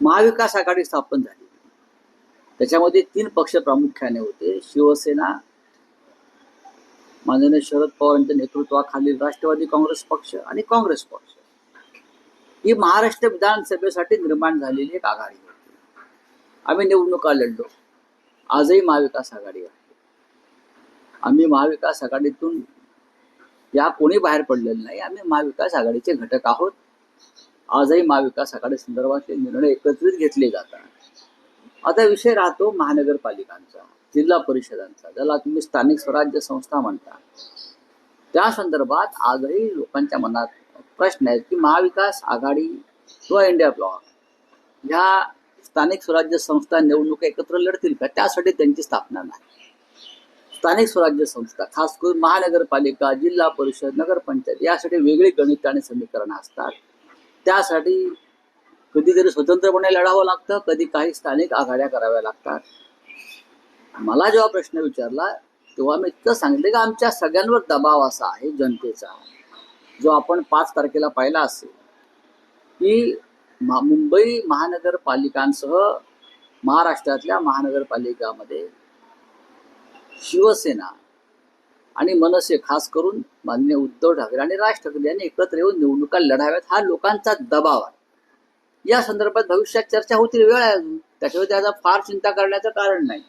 महाविकास आघाडी स्थापन झाली. त्याच्यामध्ये 3 पक्ष प्रामुख्याने होते. शिवसेना, माननीय शरद पवार यांच्या नेतृत्वाखालील राष्ट्रवादी काँग्रेस पक्ष आणि काँग्रेस पक्ष. ही महाराष्ट्र विधानसभेसाठी निर्माण झालेली एक आघाडी होती. आम्ही निवडणुका लढलो. आजही महाविकास आघाडी आहे. आम्ही महाविकास आघाडीतून या कोणी बाहेर पडलेलं नाही. आम्ही महाविकास आघाडीचे घटक आहोत. आजही महाविकास आघाडी संदर्भातले निर्णय एकत्रित घेतले जातात. आता विषय राहतो महानगरपालिकांचा, जिल्हा परिषदांचा, ज्याला तुम्ही स्थानिक स्वराज्य संस्था म्हणता. त्या संदर्भात आजही लोकांच्या मनात प्रश्न आहेत की महाविकास आघाडी किंवा इंडिया ब्लॉक ह्या स्थानिक स्वराज्य संस्था निवडणुका एकत्र लढतील का? त्यासाठी त्यांची स्थापना नाही. स्थानिक स्वराज्य संस्था, खास करून महानगरपालिका, जिल्हा परिषद, नगरपंचायत यासाठी वेगळी गणित आणि समीकरणं असतात. त्यासाठी कधीतरी स्वतंत्रपणे लढावं लागतं, कधी काही स्थानिक आघाड्या कराव्या लागतात. मला जेव्हा प्रश्न विचारला तेव्हा मी इतकं सांगितलं की आमच्या सगळ्यांवर दबाव असा आहे जनतेचा, जो आपण 5 तारखेला पाहिला असेल की मुंबई महानगरपालिकांसह महाराष्ट्रातल्या महानगरपालिकामध्ये शिवसेना आणि मनसे, खास करून माननीय उद्धव ठाकरे आणि राज ठाकरे यांनी एकत्र येऊन निवडणुका लढाव्यात, हा लोकांचा दबाव आहे. या संदर्भात भविष्यात चर्चा होतील, वेळ आहे अजून. त्याच्यावर त्याचा फार चिंता करण्याचं कारण नाही.